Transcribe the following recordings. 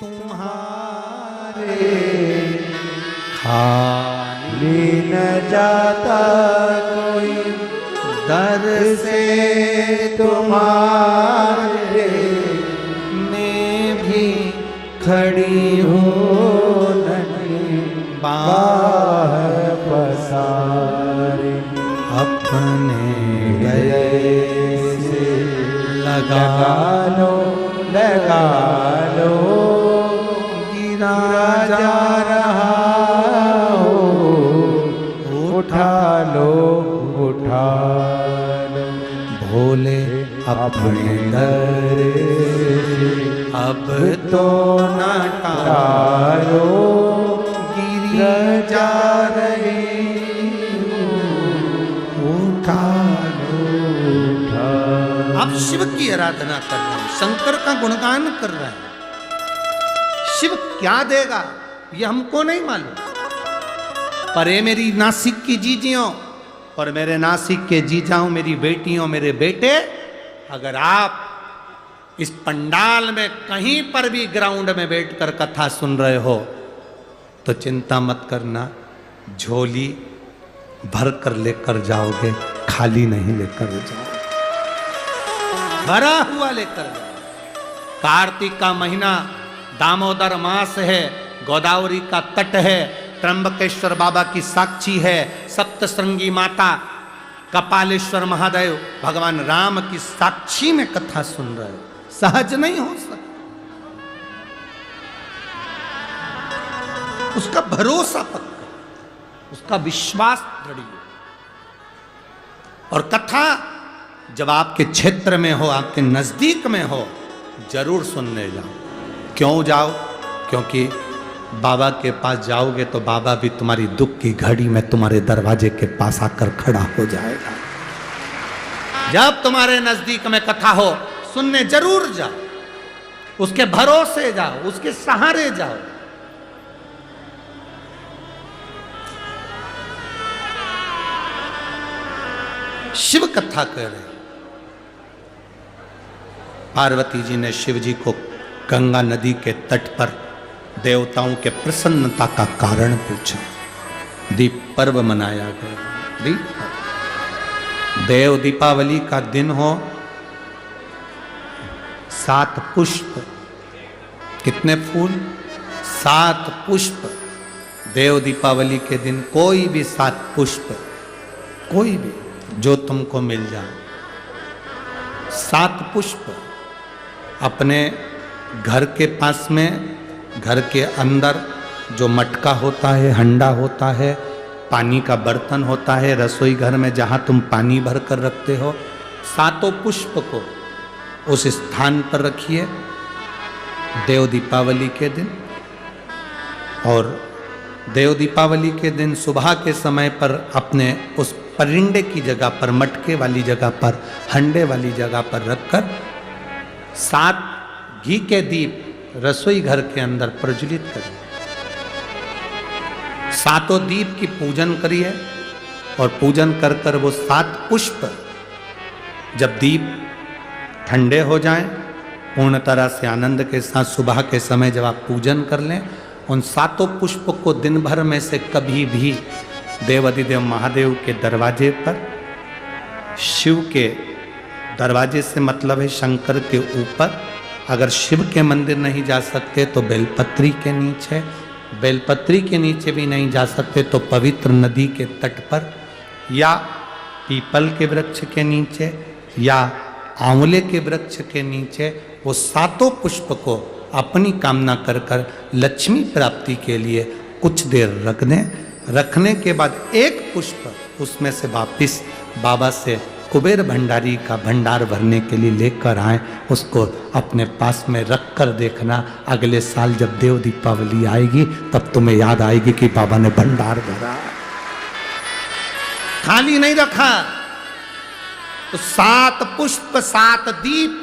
तुम्हारे खाली न जाता कोई दर से तुम्हारे मैं भी खड़ी हूँ नहीं बाहर पसारे अपने गए से लगा लो गिरा जा रहा हो उठा लो भोले अपने दर अब तो न टालो गिरा जा रही उठा लो आप शिव की आराधना कर रहे हैं, शंकर का गुणगान कर रहे हैं। शिव क्या देगा ये हमको नहीं मालूम, पर ये मेरी नासिक की जीजियों और मेरे नासिक के जीजाओं, मेरी बेटियों, मेरे बेटे, अगर आप इस पंडाल में कहीं पर भी ग्राउंड में बैठकर कथा सुन रहे हो तो चिंता मत करना, झोली भर कर लेकर जाओगे, खाली नहीं लेकर जाओगे, भरा हुआ लेकर जाओ। कार्तिक का महीना दामोदर मास है, गोदावरी का तट है, त्र्यंबकेश्वर बाबा की साक्षी है, सप्तश्रृंगी माता कपालेश्वर महादेव भगवान राम की साक्षी में कथा सुन रहे हो, सहज नहीं हो सकता। उसका भरोसा पक्का, उसका विश्वास दृढ़। और कथा जब आपके क्षेत्र में हो, आपके नजदीक में हो, जरूर सुनने जाओ। क्यों जाओ? क्योंकि बाबा के पास जाओगे तो बाबा भी तुम्हारी दुख की घड़ी में तुम्हारे दरवाजे के पास आकर खड़ा हो जाएगा। जब तुम्हारे नजदीक में कथा हो, सुनने जरूर जाओ, उसके भरोसे जाओ, उसके सहारे जाओ। शिव कथा कह रहे, पार्वती जी ने शिव जी को गंगा नदी के तट पर देवताओं के प्रसन्नता का कारण पूछा। दीप पर्व मनाया गया। देव दीपावली का दिन हो, 7 पुष्प, कितने फूल? 7 पुष्प। देव दीपावली के दिन कोई भी 7 पुष्प, कोई भी जो तुमको मिल जाए, 7 पुष्प अपने घर के पास में, घर के अंदर जो मटका होता है, हंडा होता है, पानी का बर्तन होता है, रसोई घर में जहाँ तुम पानी भर कर रखते हो, 7 पुष्प को उस स्थान पर रखिए देव दीपावली के दिन। और देव दीपावली के दिन सुबह के समय पर अपने उस परिंडे की जगह पर, मटके वाली जगह पर, हंडे वाली जगह पर रखकर 7 घी के दीप रसोई घर के अंदर प्रज्वलित करिए। 7 दीप की पूजन करिए और पूजन कर कर वो 7 पुष्प जब दीप ठंडे हो जाएं, पूर्ण तरह से आनंद के साथ सुबह के समय जब आप पूजन कर लें, उन 7 पुष्प को दिन भर में से कभी भी देवाधिदेव महादेव के दरवाजे पर, शिव के दरवाजे से मतलब है शंकर के ऊपर, अगर शिव के मंदिर नहीं जा सकते तो बेलपत्री के नीचे, बेलपत्री के नीचे भी नहीं जा सकते तो पवित्र नदी के तट पर, या पीपल के वृक्ष के नीचे, या आंवले के वृक्ष के नीचे वो 7 पुष्प को अपनी कामना कर कर लक्ष्मी प्राप्ति के लिए कुछ देर रख दें। रखने के बाद 1 पुष्प उसमें से वापिस बाबा से कुबेर भंडारी का भंडार भरने के लिए लेकर आए, उसको अपने पास में रख कर देखना, अगले साल जब देव दीपावली आएगी तब तुम्हें याद आएगी कि बाबा ने भंडार भरा, खाली नहीं रखा। तो 7 पुष्प 7 दीप,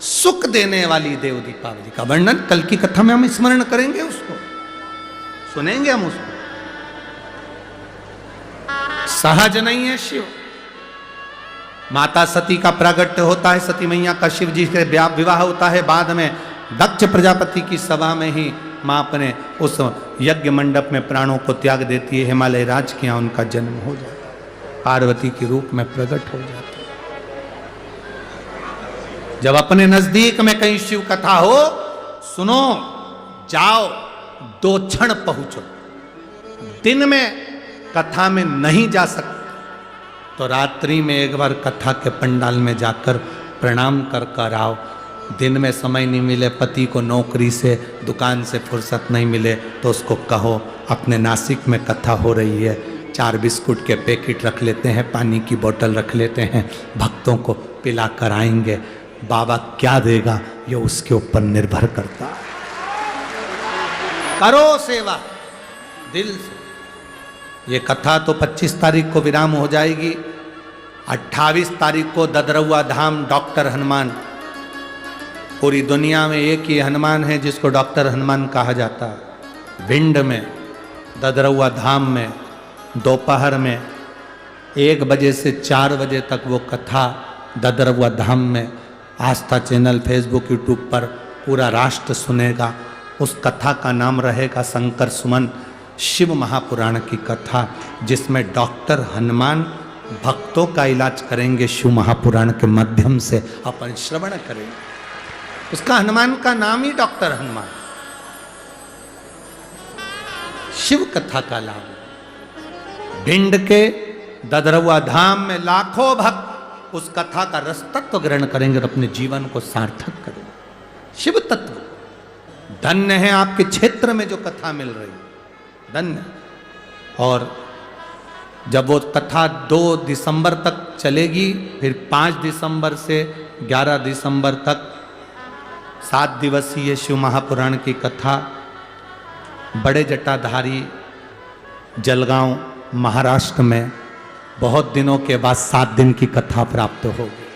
सुख देने वाली देव दीपावली का वर्णन कल की कथा में हम स्मरण करेंगे, उसको सुनेंगे हम उसको। सहज नहीं है शिव। माता सती का प्रागट्य होता है, सती मैया का शिव जी से विवाह होता है, बाद में दक्ष प्रजापति की सभा में ही माँ अपने उस यज्ञ मंडप में प्राणों को त्याग देती है। हिमालय राज के यहाँ उनका जन्म हो जाता है, पार्वती के रूप में प्रकट हो जाती है। जब अपने नजदीक में कहीं शिव कथा हो, सुनो, जाओ, 2 क्षण पहुंचो। दिन में कथा में नहीं जा सकते तो रात्रि में एक बार कथा के पंडाल में जाकर प्रणाम कर कर आओ। दिन में समय नहीं मिले, पति को नौकरी से दुकान से फुर्सत नहीं मिले, तो उसको कहो अपने नासिक में कथा हो रही है, 4 बिस्कुट के पैकेट रख लेते हैं, पानी की बोतल रख लेते हैं, भक्तों को पिला कर आएंगे। बाबा क्या देगा ये उसके ऊपर निर्भर करता है। करो सेवा दिल से। ये कथा तो 25 तारीख को विराम हो जाएगी। 28 तारीख को ददरौआ धाम डॉक्टर हनुमान, पूरी दुनिया में एक ही हनुमान है जिसको डॉक्टर हनुमान कहा जाता है। भिंड में ददरौआ धाम में दोपहर में 1 बजे से 4 बजे तक वो कथा ददरौआ धाम में आस्था चैनल, फेसबुक, यूट्यूब पर पूरा राष्ट्र सुनेगा। उस कथा का नाम रहेगा शंकर सुमन, शिव महापुराण की कथा, जिसमें डॉक्टर हनुमान भक्तों का इलाज करेंगे। शिव महापुराण के माध्यम से अपन श्रवण करेंगे। उसका हनुमान का नाम ही डॉक्टर हनुमान। शिव कथा का लाभ। भिंड के ददरौआ धाम में लाखों भक्त उस कथा का रस तत्व ग्रहण करेंगे और अपने जीवन को सार्थक करेंगे। शिव तत्व धन्य है आपके क्षेत्र में जो कथा मिल रही है, धन्य। और जब वो कथा 2 दिसंबर तक चलेगी, फिर 5 दिसंबर से 11 दिसंबर तक 7 दिवसीय शिव महापुराण की कथा बड़े जटाधारी जलगांव महाराष्ट्र में बहुत दिनों के बाद 7 दिन की कथा प्राप्त होगी।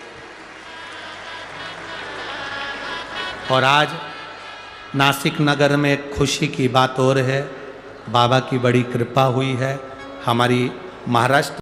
और आज नासिक नगर में एक खुशी की बात और है, बाबा की बड़ी कृपा हुई है। हमारी महाराष्ट्र